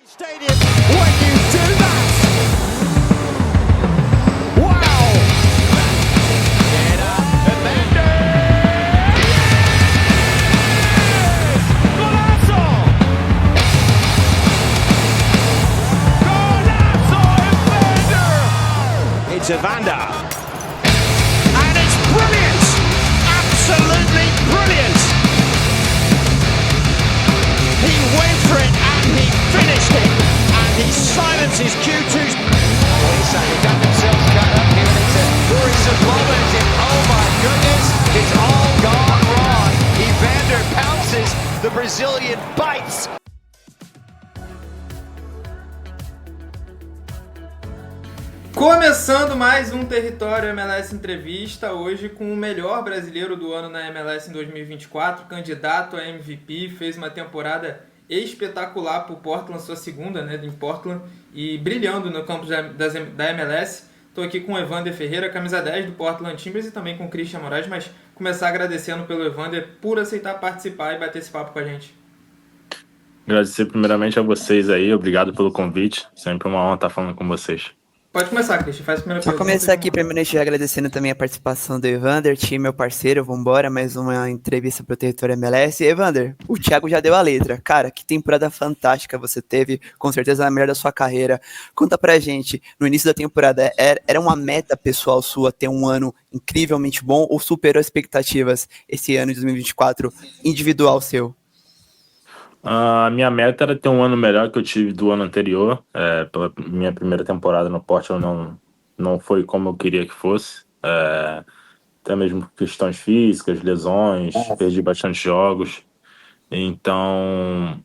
Stadium when you do that. Wow. Get up, Evander. Golazo. Golazo, Evander. It's Evander. And it's brilliant. Absolutely brilliant. He went for it and he finished it. And he silences Q2's. He got themselves cut up here. And it's a Boris Lovett. Oh my goodness. It's all gone wrong. Evander pounces. The Brazilian bites. Começando mais um Território MLS Entrevista, hoje com o melhor brasileiro do ano na MLS em 2024, candidato a MVP, fez uma temporada espetacular para o Portland, sua segunda, né, em Portland, e brilhando no campo da MLS. Estou aqui com o Evander Ferreira, camisa 10 do Portland Timbers, e também com o Christian Moraes, mas começar agradecendo pelo Evander por aceitar participar e bater esse papo com a gente. Agradecer primeiramente a vocês aí, obrigado pelo convite, sempre uma honra estar falando com vocês. Pode começar, Christian, faz a primeira pergunta. Vou começar aqui primeiramente agradecendo também a participação do Evander, time, meu parceiro, vambora, mais uma entrevista pro Território MLS. E Evander, o Thiago já deu a letra. Cara, que temporada fantástica você teve, com certeza a melhor da sua carreira. Conta pra gente, no início da temporada, era uma meta pessoal sua ter um ano incrivelmente bom ou superou as expectativas esse ano de 2024, individual seu? A minha meta era ter um ano melhor que eu tive do ano anterior. Pela minha primeira temporada no Portland não foi como eu queria que fosse. Até mesmo questões físicas, lesões, perdi bastante jogos. Então,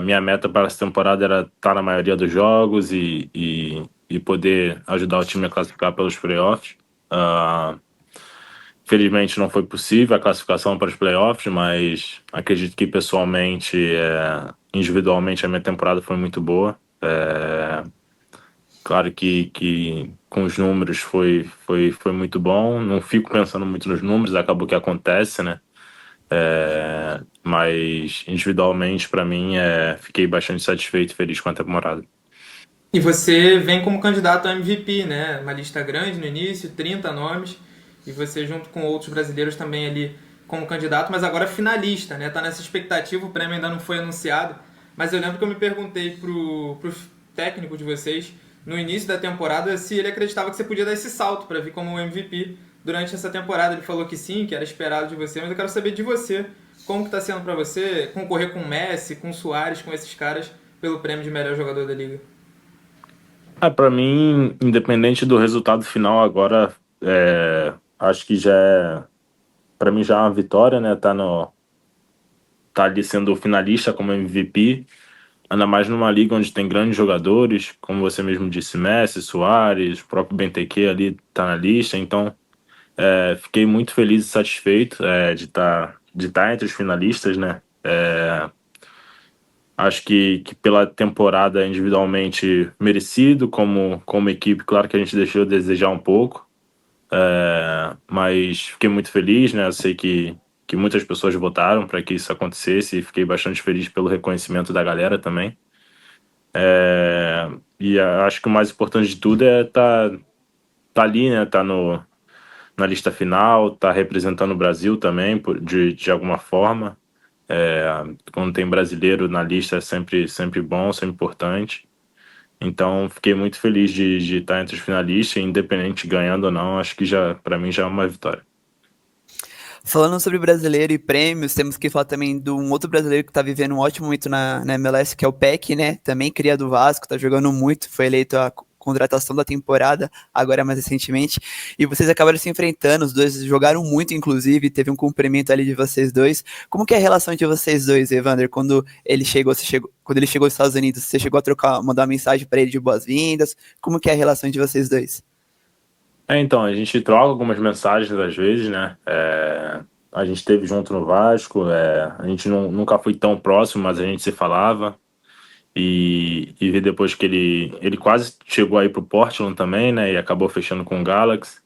minha meta para essa temporada era estar na maioria dos jogos e poder ajudar o time a classificar pelos playoffs. Felizmente não foi possível a classificação para os playoffs, mas acredito que pessoalmente, individualmente, a minha temporada foi muito boa. Claro que com os números foi muito bom. Não fico pensando muito nos números, acabou que acontece, né? Mas individualmente, para mim, fiquei bastante satisfeito e feliz com a temporada. E você vem como candidato a MVP, né? Uma lista grande no início, 30 nomes. E você junto com outros brasileiros também ali como candidato, mas agora finalista, né? Tá nessa expectativa, o prêmio ainda não foi anunciado, mas eu lembro que eu me perguntei pro técnico de vocês, no início da temporada, se ele acreditava que você podia dar esse salto para vir como MVP durante essa temporada. Ele falou que sim, que era esperado de você, mas eu quero saber de você, como que tá sendo para você concorrer com o Messi, com o Suárez, com esses caras, pelo prêmio de melhor jogador da liga? Para mim, independente do resultado final agora, acho que para mim já é uma vitória, né? Tá ali sendo finalista como MVP, ainda mais numa liga onde tem grandes jogadores, como você mesmo disse, Messi, Suárez, o próprio Benteke ali tá na lista, então fiquei muito feliz e satisfeito de estar entre os finalistas, né? Acho que pela temporada individualmente merecido, como equipe, claro que a gente deixou a desejar um pouco, mas fiquei muito feliz, né? Eu sei que muitas pessoas votaram para que isso acontecesse e fiquei bastante feliz pelo reconhecimento da galera também. E acho que o mais importante de tudo é tá ali, né? Tá na lista final, tá representando o Brasil também, de alguma forma. Quando tem brasileiro na lista é sempre bom, sempre importante. Então, fiquei muito feliz de estar entre os finalistas, independente de ganhando ou não, acho que para mim já é uma vitória. Falando sobre brasileiro e prêmios, temos que falar também de um outro brasileiro que está vivendo um ótimo momento na MLS, que é o Peck, né? Também cria do Vasco, está jogando muito, foi eleito a contratação da temporada, agora mais recentemente, e vocês acabaram se enfrentando, os dois jogaram muito, inclusive, teve um cumprimento ali de vocês dois. Como que é a relação de vocês dois, Evander? Quando ele chegou aos Estados Unidos, você chegou a mandar uma mensagem para ele de boas-vindas? Como que é a relação de vocês dois? Então, a gente troca algumas mensagens às vezes, né? A gente esteve junto no Vasco, a gente nunca foi tão próximo, mas a gente se falava. E vi depois que ele quase chegou aí pro Portland também, né? E acabou fechando com o Galaxy.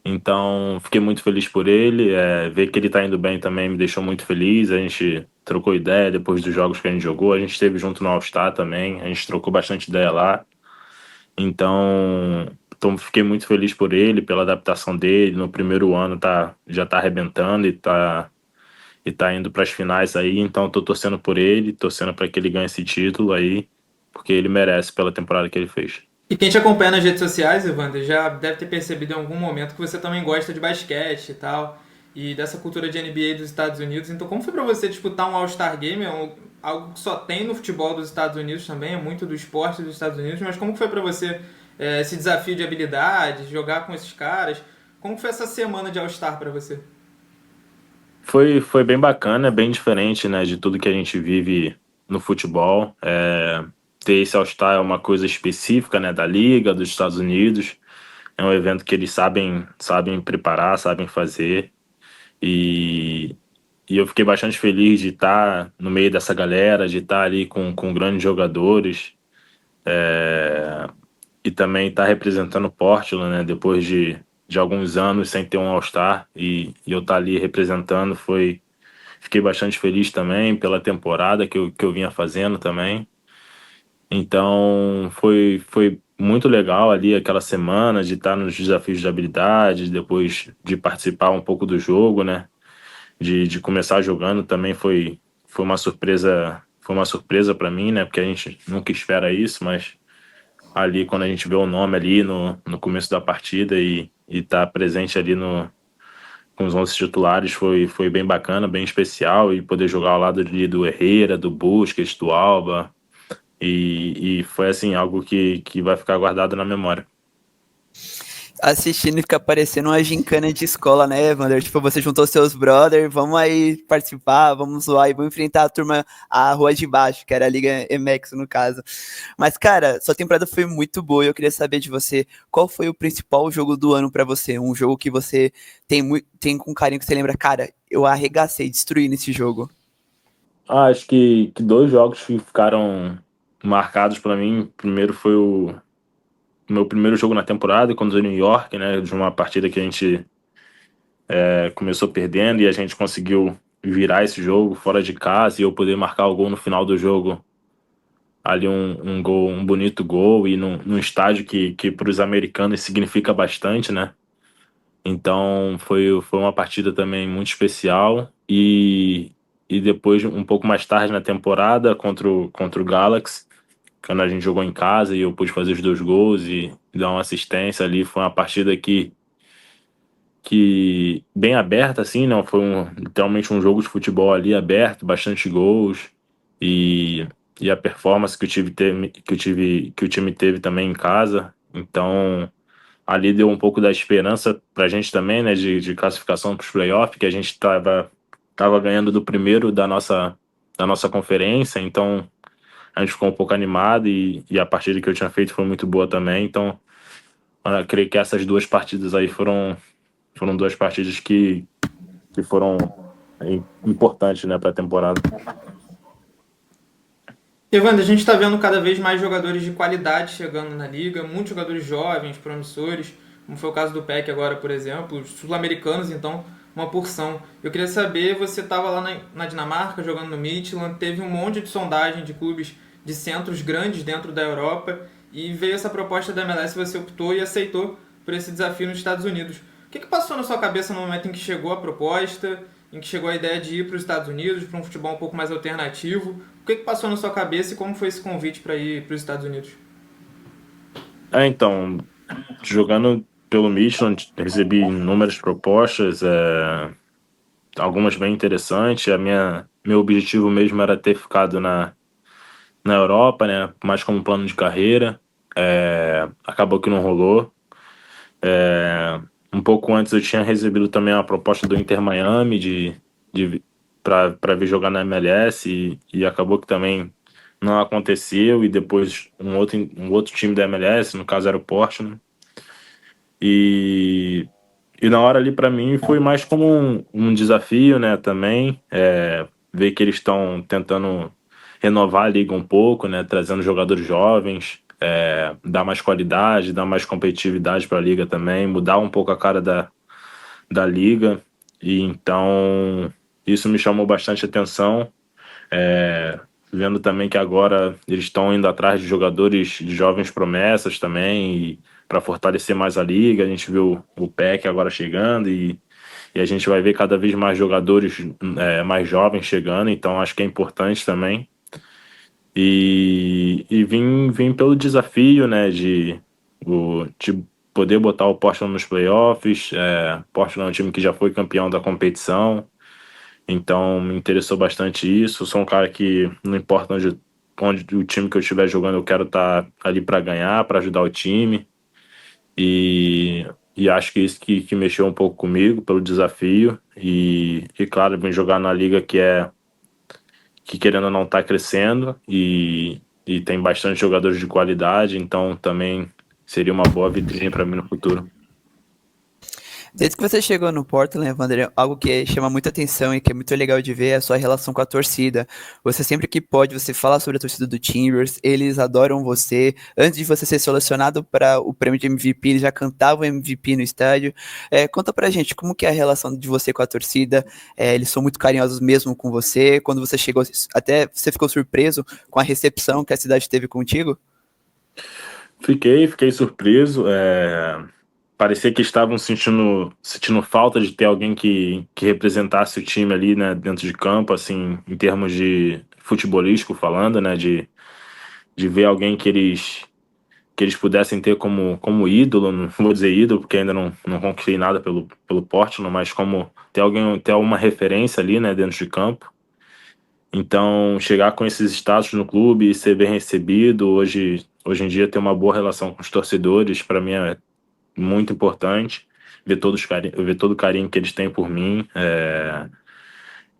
Então, fiquei muito feliz por ele. Ver que ele tá indo bem também me deixou muito feliz. A gente trocou ideia depois dos jogos que a gente jogou. A gente esteve junto no All-Star também, a gente trocou bastante ideia lá. Então fiquei muito feliz por ele, pela adaptação dele. No primeiro ano já tá arrebentando e tá indo para as finais aí. Então tô torcendo por ele, torcendo para que ele ganhe esse título aí, porque ele merece pela temporada que ele fez. E quem te acompanha nas redes sociais, Evander, já deve ter percebido em algum momento que você também gosta de basquete e tal, e dessa cultura de NBA dos Estados Unidos. Então, como foi pra você disputar um All-Star Game? Algo que só tem no futebol dos Estados Unidos também, é muito do esporte dos Estados Unidos, mas como que foi pra você esse desafio de habilidades, jogar com esses caras? Como que foi essa semana de All-Star pra você? Foi bem bacana, bem diferente, né, de tudo que a gente vive no futebol. Ter esse All-Star é uma coisa específica, né, da Liga, dos Estados Unidos. É um evento que eles sabem preparar, sabem fazer. E, e eu fiquei bastante feliz de estar no meio dessa galera, de estar ali com grandes jogadores. E também estar representando o Portland, né, depois de alguns anos sem ter um All-Star. E eu estar ali representando Fiquei bastante feliz também pela temporada que eu vinha fazendo também. Então foi muito legal ali aquela semana de estar nos desafios de habilidade, depois de participar um pouco do jogo, né? De começar jogando também foi uma surpresa para mim, né? Porque a gente nunca espera isso, mas ali quando a gente vê o nome ali no começo da partida e tá presente ali no com os 11 titulares foi bem bacana, bem especial, e poder jogar ao lado ali do Herrera, do Busquets, do Alba, e foi assim, algo que vai ficar guardado na memória. Assistindo e fica parecendo uma gincana de escola, né, Evander? Tipo, você juntou seus brothers, vamos aí participar, vamos zoar e vamos enfrentar a turma, a rua de baixo, que era a Liga MX no caso. Mas, cara, sua temporada foi muito boa e eu queria saber de você, qual foi o principal jogo do ano pra você? Um jogo que você tem com carinho, que você lembra, cara, eu arregacei, destruí nesse jogo. Acho que dois jogos que ficaram marcados para mim. Primeiro foi o meu primeiro jogo na temporada contra o New York, né, de uma partida que a gente começou perdendo e a gente conseguiu virar esse jogo fora de casa e eu poder marcar o gol no final do jogo, ali um gol, um bonito gol, e num estádio que para os americanos significa bastante, né? Então foi uma partida também muito especial. E depois, um pouco mais tarde na temporada, contra o Galaxy, quando a gente jogou em casa e eu pude fazer os dois gols e dar uma assistência ali, foi uma partida que bem aberta, assim, não foi literalmente um jogo de futebol ali aberto, bastante gols, e, e a performance que o time teve também em casa. Então ali deu um pouco da esperança pra gente também, né, de classificação para os playoffs, que a gente tava ganhando do primeiro da nossa conferência. Então a gente ficou um pouco animado, e a partida que eu tinha feito foi muito boa também. Então eu creio que essas duas partidas aí foram duas partidas que foram importantes, né, para a temporada. Evandro, a gente está vendo cada vez mais jogadores de qualidade chegando na liga, muitos jogadores jovens, promissores, como foi o caso do PEC agora, por exemplo, os sul-americanos, então, uma porção. Eu queria saber, você estava lá na Dinamarca, jogando no Midtjylland, teve um monte de sondagem de clubes de centros grandes dentro da Europa, e veio essa proposta da MLS, você optou e aceitou por esse desafio nos Estados Unidos. O que passou na sua cabeça no momento em que chegou a proposta, em que chegou a ideia de ir para os Estados Unidos, para um futebol um pouco mais alternativo? O que passou na sua cabeça e como foi esse convite para ir para os Estados Unidos? Então, jogando pelo Midtjylland, recebi inúmeras propostas, algumas bem interessantes. Meu objetivo mesmo era ter ficado na Europa, né, mais como plano de carreira. Acabou que não rolou. Um pouco antes eu tinha recebido também uma proposta do Inter Miami para vir jogar na MLS, e acabou que também não aconteceu. E depois um outro time da MLS, no caso era o Portland. E na hora ali para mim foi mais como um desafio, né, também, ver que eles estão tentando renovar a liga um pouco, né, trazendo jogadores jovens, dar mais qualidade, dar mais competitividade para a liga também, mudar um pouco a cara da liga. E então isso me chamou bastante atenção. Vendo também que agora eles estão indo atrás de jogadores de jovens promessas também, para fortalecer mais a liga. A gente viu o PEC agora chegando e a gente vai ver cada vez mais jogadores mais jovens chegando, então acho que é importante também. E vim pelo desafio, né, de poder botar o Portland nos playoffs. Portland é um time que já foi campeão da competição, então me interessou bastante isso. Sou um cara que não importa onde o time que eu estiver jogando, eu quero estar ali para ganhar, para ajudar o time. E acho que isso que mexeu um pouco comigo, pelo desafio. E claro, vim jogar na liga que querendo ou não tá crescendo e tem bastante jogadores de qualidade, então também seria uma boa vitrine para mim no futuro. Desde que você chegou no Portland, Evander, algo que chama muita atenção e que é muito legal de ver é a sua relação com a torcida. Você sempre que pode, você fala sobre a torcida do Timbers, eles adoram você. Antes de você ser selecionado para o prêmio de MVP, eles já cantavam MVP no estádio. Conta pra gente como que é a relação de você com a torcida. Eles são muito carinhosos mesmo com você. Quando você chegou, até você ficou surpreso com a recepção que a cidade teve contigo? Fiquei surpreso. Parecia que estavam sentindo falta de ter alguém que representasse o time ali, né, dentro de campo, assim, em termos de futebolístico falando, né, de ver alguém que eles pudessem ter como ídolo. Não vou dizer ídolo, porque ainda não conquistei nada pelo Portland, mas como ter alguma referência ali, né, dentro de campo. Então, chegar com esses status no clube e ser bem recebido, hoje em dia ter uma boa relação com os torcedores, para mim é muito importante. Ver todo o carinho que eles têm por mim.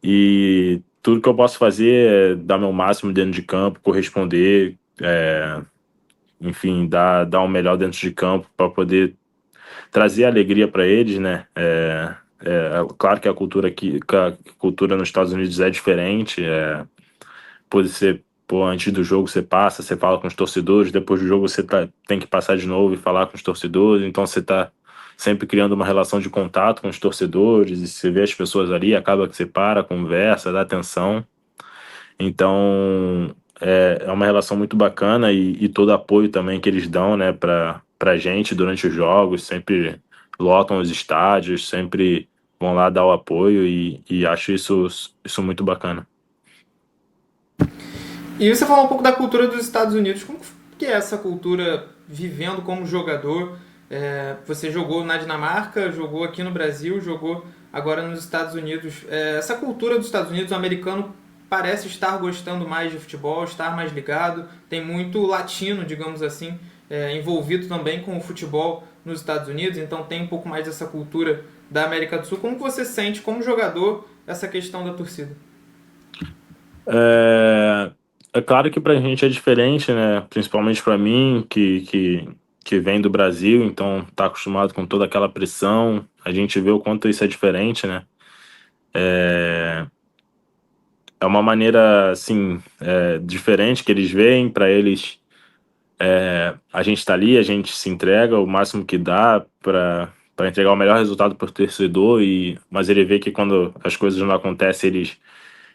E tudo que eu posso fazer é dar meu máximo dentro de campo, corresponder, enfim, dar o melhor dentro de campo para poder trazer alegria para eles, né? Claro que a cultura aqui, que a cultura nos Estados Unidos é diferente. Pode ser, pô, antes do jogo você fala com os torcedores, depois do jogo tem que passar de novo e falar com os torcedores, então você tá sempre criando uma relação de contato com os torcedores, e você vê as pessoas ali, acaba que você para, conversa, dá atenção. Então é uma relação muito bacana e todo apoio também que eles dão, né, pra gente durante os jogos, sempre lotam os estádios, sempre vão lá dar o apoio e acho isso muito bacana. E você falou um pouco da cultura dos Estados Unidos. Como que é essa cultura vivendo como jogador? Você jogou na Dinamarca, jogou aqui no Brasil, jogou agora nos Estados Unidos. Essa cultura dos Estados Unidos, o americano parece estar gostando mais de futebol, estar mais ligado. Tem muito latino, digamos assim, envolvido também com o futebol nos Estados Unidos. Então tem um pouco mais dessa cultura da América do Sul. Como que você sente, como jogador, essa questão da torcida? É claro que pra gente é diferente, né? Principalmente pra mim, que vem do Brasil, então tá acostumado com toda aquela pressão. A gente vê o quanto isso é diferente, né? É uma maneira, assim, diferente que eles veem. Pra eles, a gente tá ali, a gente se entrega o máximo que dá pra entregar o melhor resultado pro torcedor, mas ele vê que quando as coisas não acontecem, eles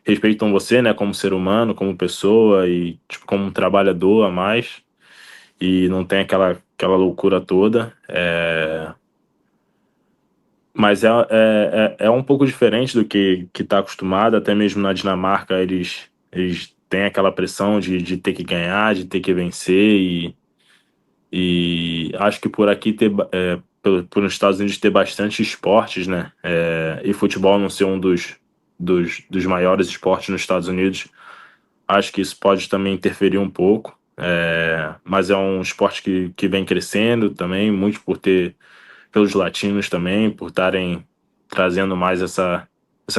respeitam você, né, como ser humano, como pessoa e, tipo, como um trabalhador a mais. E não tem aquela loucura toda. Mas é um pouco diferente do que está acostumado. Até mesmo na Dinamarca, eles têm aquela pressão de ter que ganhar, de ter que vencer. E acho que por aqui, por nos Estados Unidos, ter bastante esportes, né? E futebol não ser um dos maiores esportes nos Estados Unidos, acho que isso pode também interferir um pouco. Mas é um esporte que vem crescendo também, muito pelos latinos também, por estarem trazendo mais essa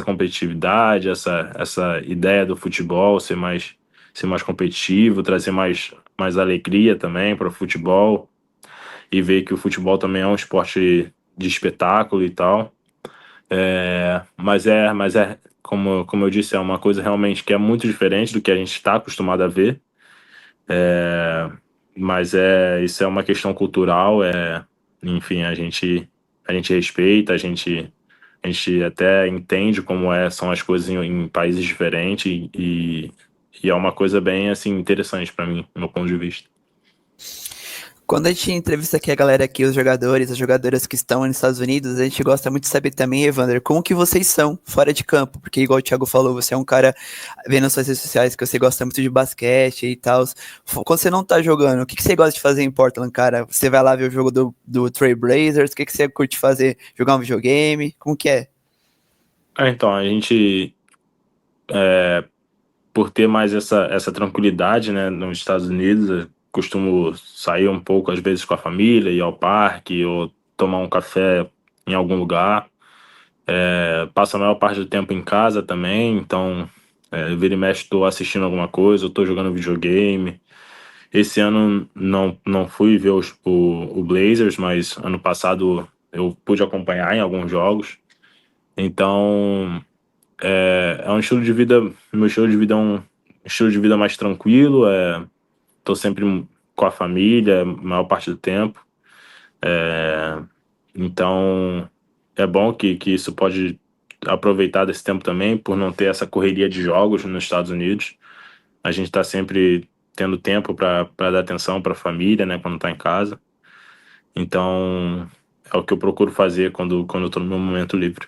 competitividade, essa ideia do futebol ser mais competitivo, trazer mais alegria também para o futebol e ver que o futebol também é um esporte de espetáculo e tal. Mas como eu disse, é uma coisa realmente que é muito diferente do que a gente está acostumado a ver. Mas isso é uma questão cultural. Enfim, a gente respeita, a gente A gente até entende como são as coisas em países diferentes e é uma coisa bem assim interessante para mim, do meu ponto de vista. Quando a gente entrevista aqui a galera aqui, os jogadores, as jogadoras que estão nos Estados Unidos, a gente gosta muito de saber também, Evander, como que vocês são fora de campo, porque igual o Thiago falou, você é um cara, vendo nas suas redes sociais, que você gosta muito de basquete e tal. Quando você não tá jogando, o que você gosta de fazer em Portland, cara? Você vai lá ver o jogo do Trail Blazers, o que você curte fazer? Jogar um videogame? Como que é? Então, a gente, por ter mais essa tranquilidade, né, nos Estados Unidos, eu costumo sair um pouco, às vezes, com a família, ir ao parque ou tomar um café em algum lugar. Passo a maior parte do tempo em casa também, então, vira e mexe, estou assistindo alguma coisa, eu tô jogando videogame. Esse ano não fui ver o Blazers, mas ano passado eu pude acompanhar em alguns jogos. Então, é um estilo de vida, meu estilo de vida é um estilo de vida mais tranquilo, tô sempre com a família, a maior parte do tempo. Então, é bom que isso pode aproveitar desse tempo também, por não ter essa correria de jogos nos Estados Unidos. A gente está sempre tendo tempo para dar atenção para a família, né, quando está em casa. Então, é o que eu procuro fazer quando eu tô no meu momento livre.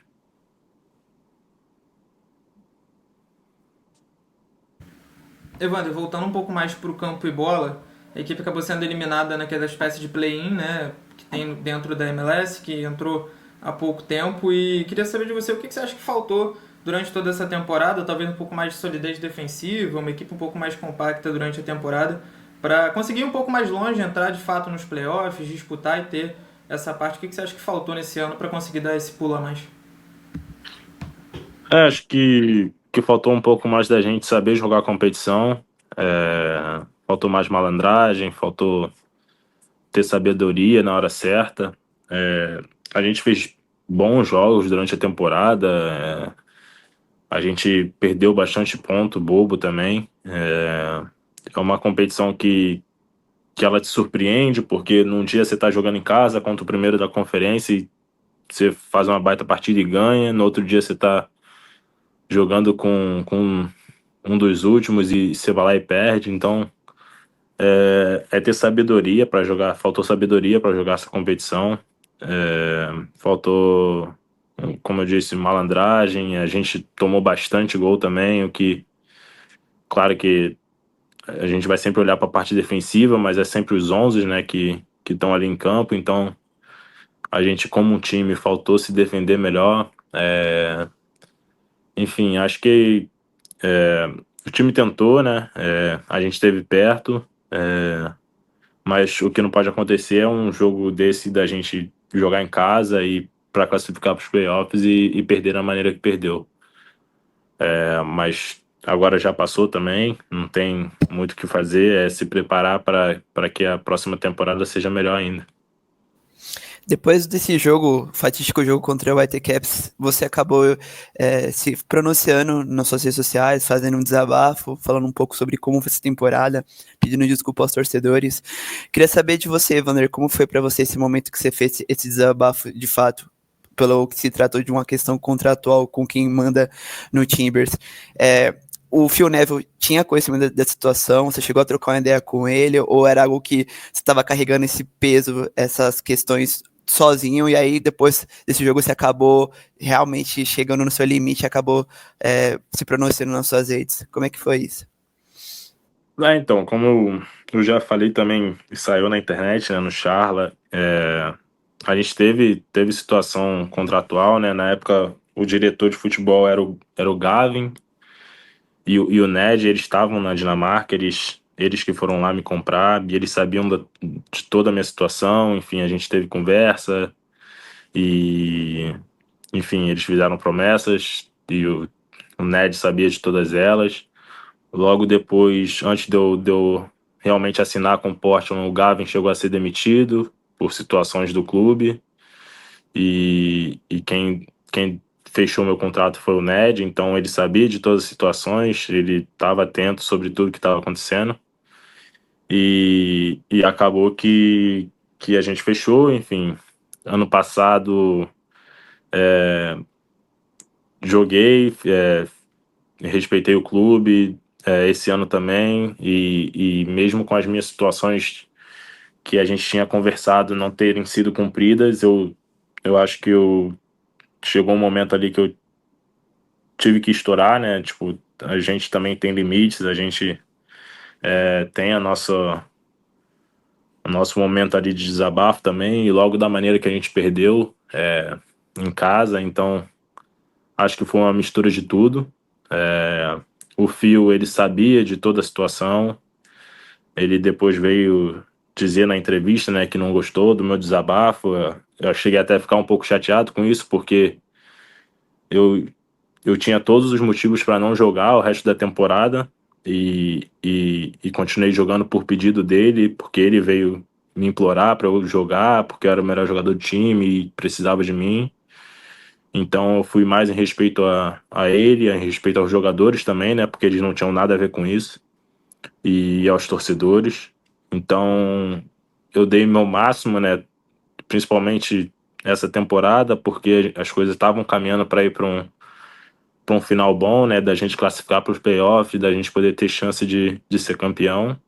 Evandro, voltando um pouco mais para o campo e bola, a equipe acabou sendo eliminada naquela espécie de play-in, né, que tem dentro da MLS, que entrou há pouco tempo, e queria saber de você o que você acha que faltou durante toda essa temporada, talvez um pouco mais de solidez defensiva, uma equipe um pouco mais compacta durante a temporada, para conseguir ir um pouco mais longe, entrar de fato nos playoffs, disputar e ter essa parte. O que você acha que faltou nesse ano para conseguir dar esse pulo a mais? Acho que faltou um pouco mais da gente saber jogar a competição, faltou mais malandragem, faltou ter sabedoria na hora certa. A gente fez bons jogos durante a temporada, a gente perdeu bastante ponto bobo também. É uma competição que ela te surpreende, porque num dia você tá jogando em casa contra o primeiro da conferência e você faz uma baita partida e ganha, no outro dia você tá jogando com um dos últimos e você vai lá e perde. Então, é ter sabedoria para jogar. Faltou sabedoria para jogar essa competição. Faltou, como eu disse, malandragem. A gente tomou bastante gol também, o que, claro que a gente vai sempre olhar para a parte defensiva, mas é sempre os 11, né, que estão ali em campo. Então, a gente, como um time, faltou se defender melhor. Enfim, acho que o time tentou, né? A gente esteve perto, mas o que não pode acontecer é um jogo desse da gente jogar em casa e para classificar para os playoffs e perder da maneira que perdeu. Mas agora já passou também, não tem muito o que fazer, é se preparar para que a próxima temporada seja melhor ainda. Depois desse jogo, fatídico jogo contra o Whitecaps, você acabou se pronunciando nas suas redes sociais, fazendo um desabafo, falando um pouco sobre como foi essa temporada, pedindo desculpa aos torcedores. Queria saber de você, Evander, como foi para você esse momento que você fez esse desabafo de fato, pelo que se tratou de uma questão contratual com quem manda no Timbers. O Phil Neville tinha conhecimento dessa situação? Você chegou a trocar uma ideia com ele? Ou era algo que você estava carregando esse peso, essas questões sozinho, e aí depois desse jogo você acabou realmente chegando no seu limite e acabou se pronunciando nas suas redes? Como é que foi isso? Então, como eu já falei também, e saiu na internet, né, no Charla, a gente teve situação contratual, né? Na época, o diretor de futebol era o Gavin e o Ned, eles estavam na Dinamarca, eles que foram lá me comprar, e eles sabiam de toda a minha situação, enfim, a gente teve conversa, e, enfim, eles fizeram promessas, e o Ned sabia de todas elas. Logo depois, antes de eu realmente assinar com o Portland, o Gavin chegou a ser demitido por situações do clube. E quem fechou meu contrato foi o Ned, então ele sabia de todas as situações, ele estava atento sobre tudo que estava acontecendo. E acabou que a gente fechou, enfim. Ano passado joguei, respeitei o clube, esse ano também, e mesmo com as minhas situações que a gente tinha conversado não terem sido cumpridas, eu acho que chegou um momento ali que eu tive que estourar, né? Tipo, a gente também tem limites, a gente tem o nosso momento ali de desabafo também, e logo da maneira que a gente perdeu em casa, então acho que foi uma mistura de tudo. O Fio, ele sabia de toda a situação, ele depois veio dizer na entrevista, né, que não gostou do meu desabafo. Eu cheguei até a ficar um pouco chateado com isso, porque eu, eu tinha todos os motivos para não jogar o resto da temporada e continuei jogando por pedido dele, porque ele veio me implorar para eu jogar, porque eu era o melhor jogador do time e precisava de mim. Então eu fui mais em respeito a ele, em respeito aos jogadores também, né, porque eles não tinham nada a ver com isso, e aos torcedores. Então eu dei meu máximo, né, principalmente essa temporada, porque as coisas estavam caminhando para ir para um final bom, né, da gente classificar para os playoffs, da gente poder ter chance de ser campeão.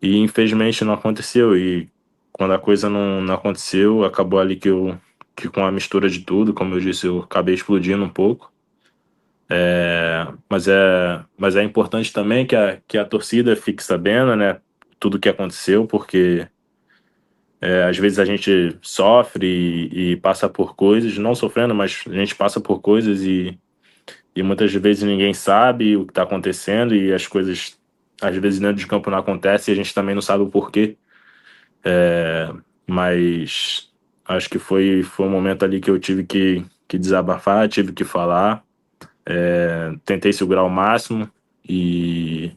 E infelizmente não aconteceu. E quando a coisa não aconteceu, acabou ali que com a mistura de tudo, como eu disse, eu acabei explodindo um pouco. Mas é importante também que a torcida fique sabendo, né, tudo que aconteceu, porque às vezes a gente sofre e passa por coisas, não sofrendo, mas a gente passa por coisas e muitas vezes ninguém sabe o que está acontecendo e as coisas, às vezes, dentro de campo não acontecem e a gente também não sabe o porquê. Mas acho que foi um momento ali que eu tive que desabafar, tive que falar. Tentei segurar o máximo e,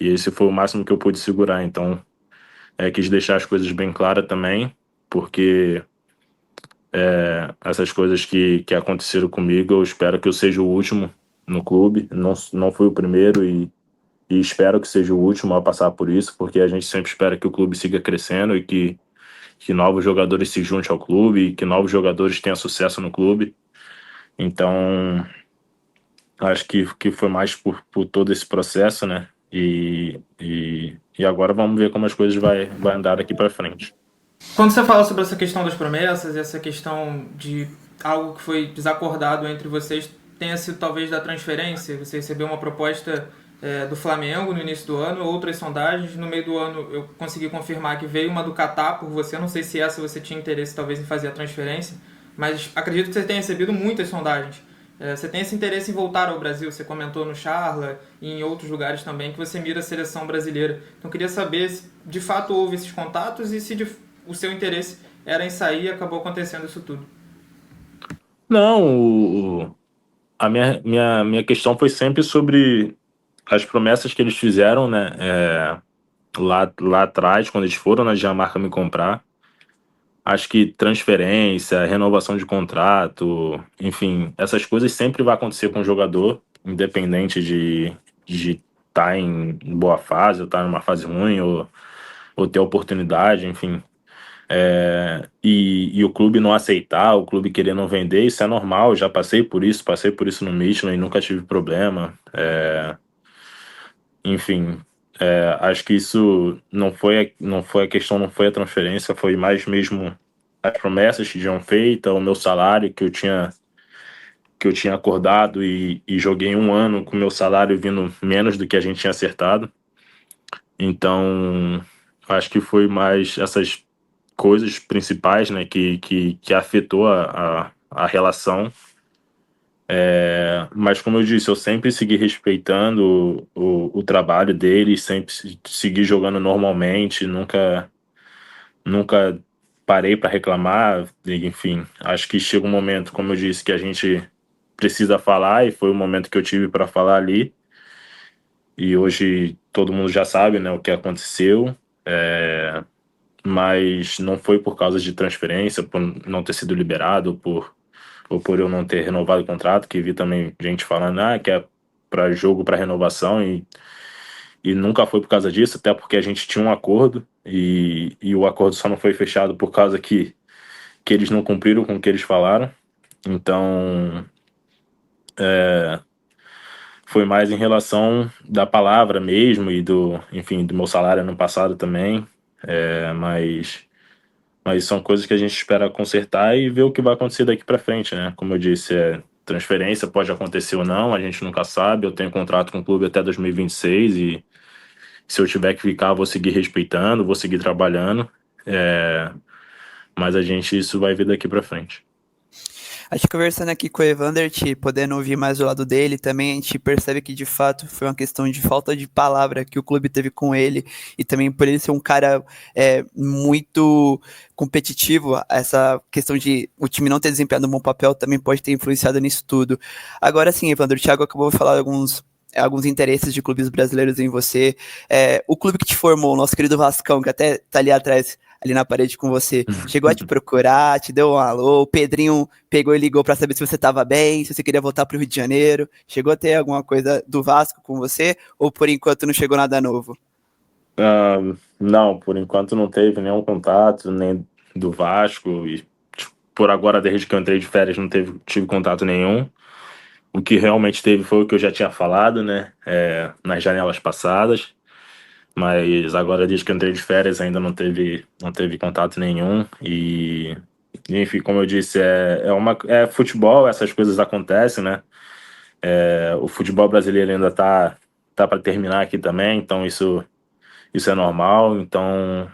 e esse foi o máximo que eu pude segurar. Então, quis deixar as coisas bem claras também, porque essas coisas que aconteceram comigo, eu espero que eu seja o último no clube. Não fui o primeiro e espero que seja o último a passar por isso, porque a gente sempre espera que o clube siga crescendo e que novos jogadores se juntem ao clube e que novos jogadores tenham sucesso no clube. Então, acho que foi mais por todo esse processo, né? E agora vamos ver como as coisas vai andar daqui para frente. Quando você fala sobre essa questão das promessas, essa questão de algo que foi desacordado entre vocês, tenha sido talvez da transferência, você recebeu uma proposta do Flamengo no início do ano, outras sondagens, no meio do ano eu consegui confirmar que veio uma do Catar por você, não sei se essa você tinha interesse talvez em fazer a transferência, mas acredito que você tenha recebido muitas sondagens. Você tem esse interesse em voltar ao Brasil, você comentou no Charla e em outros lugares também que você mira a seleção brasileira. Então eu queria saber se de fato houve esses contatos e se o seu interesse era em sair e acabou acontecendo isso tudo. Não, a minha questão foi sempre sobre as promessas que eles fizeram, né? Lá atrás, quando eles foram na Dinamarca me comprar. Acho que transferência, renovação de contrato, enfim, essas coisas sempre vai acontecer com o jogador, independente de estar em boa fase, ou estar numa fase ruim, ou ter oportunidade, enfim. E o clube não aceitar, o clube querer não vender, isso é normal, já passei por isso no Michelin, nunca tive problema. Enfim, acho que isso não foi a questão, não foi a transferência, foi mais mesmo as promessas que tinham feito, o meu salário que eu tinha acordado e joguei um ano com o meu salário vindo menos do que a gente tinha acertado. Então, acho que foi mais essas coisas principais, né, que afetou a relação. Mas como eu disse, eu sempre segui respeitando o trabalho dele, sempre segui jogando normalmente, nunca parei para reclamar. Enfim, acho que chega um momento, como eu disse, que a gente precisa falar e foi o momento que eu tive para falar ali. E hoje todo mundo já sabe, né, o que aconteceu. Mas não foi por causa de transferência, por não ter sido liberado, ou por eu não ter renovado o contrato, que vi também gente falando que é para jogo, para renovação, e nunca foi por causa disso, até porque a gente tinha um acordo, e o acordo só não foi fechado por causa que eles não cumpriram com o que eles falaram. Então, foi mais em relação da palavra mesmo e enfim, do meu salário ano passado também. Mas são coisas que a gente espera consertar e ver o que vai acontecer daqui para frente, né? Como eu disse, transferência pode acontecer ou não, a gente nunca sabe. Eu tenho contrato com o clube até 2026 e se eu tiver que ficar, eu vou seguir respeitando, vou seguir trabalhando. Mas isso vai vir daqui para frente. Acho que conversando aqui com o Evander, podendo ouvir mais o lado dele, também a gente percebe que de fato foi uma questão de falta de palavra que o clube teve com ele, e também por ele ser um cara muito competitivo, essa questão de o time não ter desempenhado um bom papel também pode ter influenciado nisso tudo. Agora sim, Evander, o Thiago acabou de falar alguns interesses de clubes brasileiros em você. O clube que te formou, o nosso querido Vascão, que até tá ali atrás, ali na parede com você, chegou a te procurar, te deu um alô, o Pedrinho pegou e ligou para saber se você estava bem, se você queria voltar para o Rio de Janeiro. Chegou a ter alguma coisa do Vasco com você, ou por enquanto não chegou nada novo? Não, por enquanto não teve nenhum contato, nem do Vasco, e tipo, por agora, desde que eu entrei de férias, não tive contato nenhum. O que realmente teve foi o que eu já tinha falado, né? Nas janelas passadas. Mas agora, desde que eu entrei de férias, ainda não teve contato nenhum. Enfim, como eu disse, é futebol, essas coisas acontecem, né? O futebol brasileiro ainda tá para terminar aqui também, então isso é normal. Então,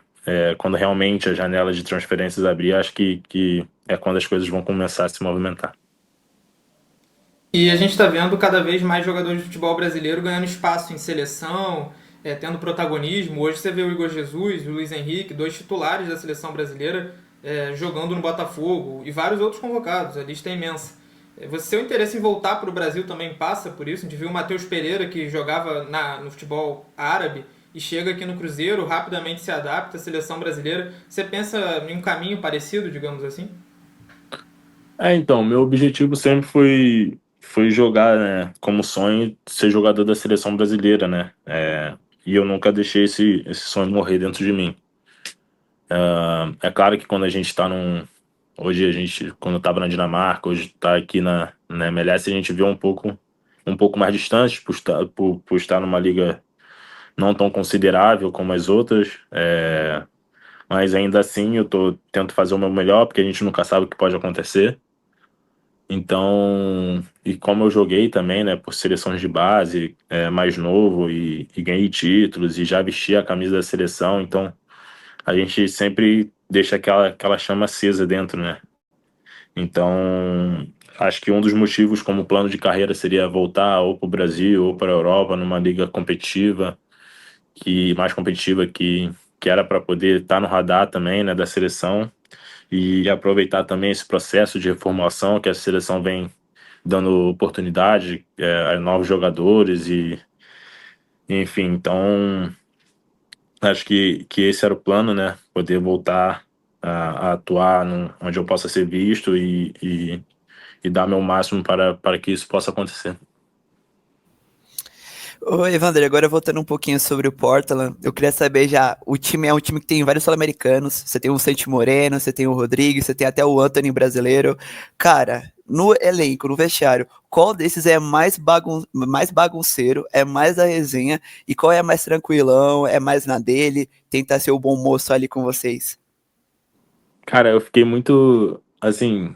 quando realmente a janela de transferências abrir, acho que é quando as coisas vão começar a se movimentar. E a gente está vendo cada vez mais jogadores de futebol brasileiro ganhando espaço em seleção, tendo protagonismo. Hoje você vê o Igor Jesus, o Luiz Henrique, dois titulares da seleção brasileira, jogando no Botafogo, e vários outros convocados, a lista é imensa. Seu interesse em voltar para o Brasil também passa por isso? A gente viu o Matheus Pereira, que jogava no futebol árabe, e chega aqui no Cruzeiro, rapidamente se adapta à seleção brasileira. Você pensa em um caminho parecido, digamos assim? Então, meu objetivo sempre foi jogar, né, como sonho, ser jogador da seleção brasileira, né? E eu nunca deixei esse sonho morrer dentro de mim. É claro que quando a gente tá num. Hoje quando eu tava na Dinamarca, hoje tá aqui na MLS, a gente vê um pouco mais distante por estar numa liga não tão considerável como as outras. Mas ainda assim tento fazer o meu melhor, porque a gente nunca sabe o que pode acontecer. Então, e como eu joguei também, né, por seleções de base, mais novo e ganhei títulos e já vesti a camisa da seleção, então a gente sempre deixa aquela chama acesa dentro, né? Então, acho que um dos motivos como plano de carreira seria voltar ou para o Brasil ou para a Europa numa liga competitiva, mais competitiva que era para poder estar no radar também, né, da seleção e aproveitar também esse processo de reformulação que a seleção vem dando oportunidade a novos jogadores enfim, então acho que esse era o plano, né? Poder voltar a atuar onde eu possa ser visto e dar meu máximo para que isso possa acontecer. Ô, Evander, agora voltando um pouquinho sobre o Portland, eu queria saber já, o time é um time que tem vários sul-americanos, você tem o Santi Moreno, você tem o Rodrigues, você tem até o Anthony brasileiro. Cara, no elenco, no vestiário, qual desses é mais bagunceiro, é mais da resenha, e qual é mais tranquilão, é mais na dele, tentar ser o bom moço ali com vocês? Cara, eu fiquei muito, assim,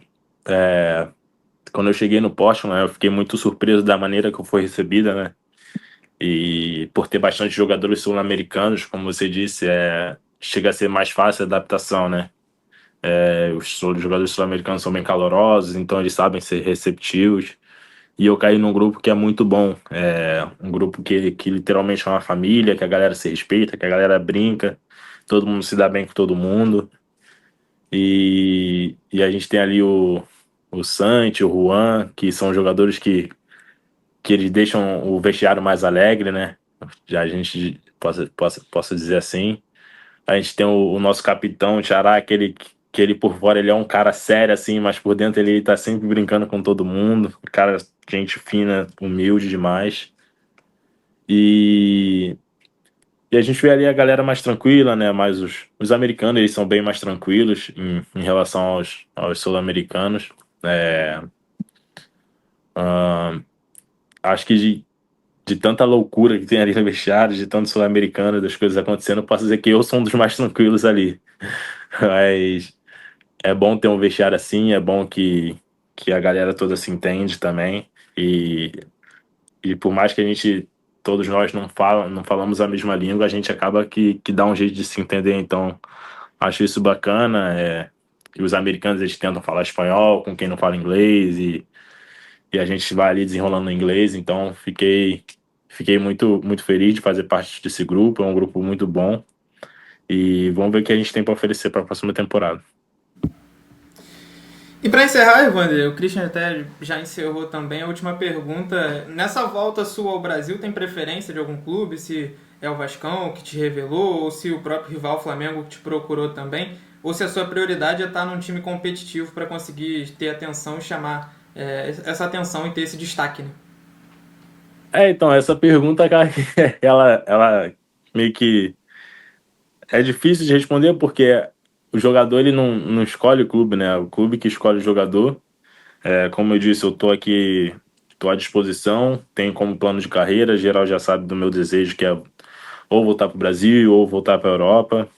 quando eu cheguei no Portland, né, eu fiquei muito surpreso da maneira que eu fui recebida, né? E por ter bastante jogadores sul-americanos, como você disse, chega a ser mais fácil a adaptação, né? Os jogadores sul-americanos são bem calorosos, então eles sabem ser receptivos. E eu caí num grupo que é muito bom. Um grupo que literalmente é uma família, que a galera se respeita, que a galera brinca, todo mundo se dá bem com todo mundo. E a gente tem ali o Santi, o Juan, que são jogadores que eles deixam o vestiário mais alegre, né? Já a gente possa dizer assim. A gente tem o nosso capitão, o Xará, que ele por fora ele é um cara sério, assim, mas por dentro ele tá sempre brincando com todo mundo. Cara, gente fina, humilde demais. E, e a gente vê ali a galera mais tranquila, né? Mais os americanos, eles são bem mais tranquilos em relação aos sul-americanos. Acho que de tanta loucura que tem ali no vestiário, de tanto sul-americano, das coisas acontecendo, eu posso dizer que eu sou um dos mais tranquilos ali. Mas é bom ter um vestiário assim, é bom que a galera toda se entende também. E por mais que todos nós não falamos a mesma língua, a gente acaba que dá um jeito de se entender. Então, acho isso bacana. E os americanos, eles tentam falar espanhol com quem não fala inglês, e a gente vai ali desenrolando no inglês. Então, fiquei muito, muito feliz de fazer parte desse grupo. É um grupo muito bom. E vamos ver o que a gente tem para oferecer para a próxima temporada. E para encerrar, Evander, o Christian até já encerrou também a última pergunta. Nessa volta sua ao Brasil, tem preferência de algum clube? Se é o Vascão que te revelou, ou se o próprio rival Flamengo que te procurou também? Ou se a sua prioridade é estar num time competitivo para conseguir ter atenção e chamar essa atenção e ter esse destaque, né? Então, essa pergunta, cara, ela meio que é difícil de responder porque o jogador ele não escolhe o clube, né? O clube que escolhe o jogador. Como eu disse, eu tô aqui, tô à disposição, tenho como plano de carreira, geral já sabe do meu desejo que é ou voltar para o Brasil ou voltar para a Europa.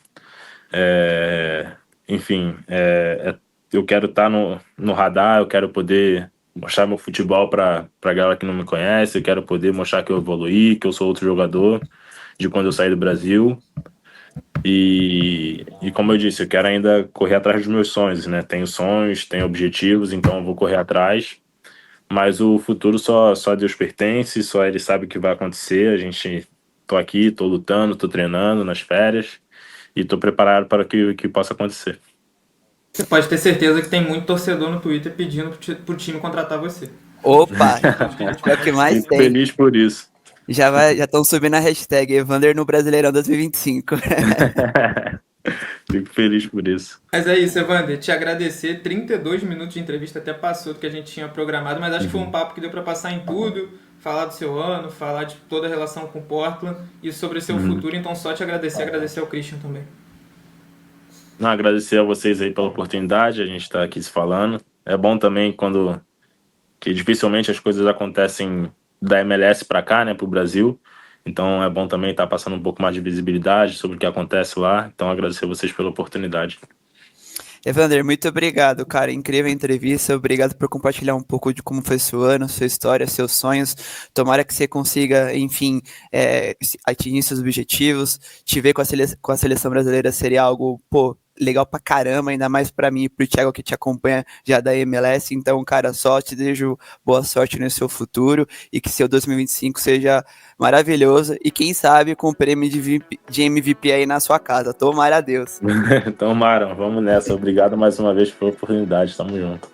Enfim, eu quero estar no radar, eu quero poder mostrar meu futebol para a galera que não me conhece, eu quero poder mostrar que eu evoluí, que eu sou outro jogador de quando eu saí do Brasil. E como eu disse, eu quero ainda correr atrás dos meus sonhos, né? Tenho sonhos, tenho objetivos, então eu vou correr atrás. Mas o futuro só a Deus pertence, só Ele sabe o que vai acontecer. Tô aqui, tô lutando, tô treinando nas férias e tô preparado para o que possa acontecer. Você pode ter certeza que tem muito torcedor no Twitter pedindo pro time contratar você. Opa, é o que mais Fico tem. feliz por isso. Já estão subindo a hashtag Evander no Brasileirão 2025. Fico feliz por isso. Mas é isso, Evander. Te agradecer. 32 minutos de entrevista, até passou do que a gente tinha programado, mas acho que foi um papo que deu para passar em tudo. Falar do seu ano, falar de toda a relação com o Portland e sobre o seu futuro. Então, só te agradecer ao Christian também. Não, agradecer a vocês aí pela oportunidade, a gente está aqui se falando. É bom também que dificilmente as coisas acontecem da MLS para cá, né, para o Brasil. Então é bom também estar passando um pouco mais de visibilidade sobre o que acontece lá. Então agradecer a vocês pela oportunidade. Evander, muito obrigado, cara. Incrível a entrevista. Obrigado por compartilhar um pouco de como foi seu ano, sua história, seus sonhos. Tomara que você consiga, enfim, atingir seus objetivos. Te ver com a seleção brasileira seria algo, legal pra caramba, ainda mais pra mim e pro Thiago que te acompanha já da MLS. Então, cara, só te desejo boa sorte no seu futuro e que seu 2025 seja maravilhoso e quem sabe com o prêmio de MVP aí na sua casa. Tomara a Deus. Então, Marão, vamos nessa. Obrigado mais uma vez pela oportunidade. Tamo junto.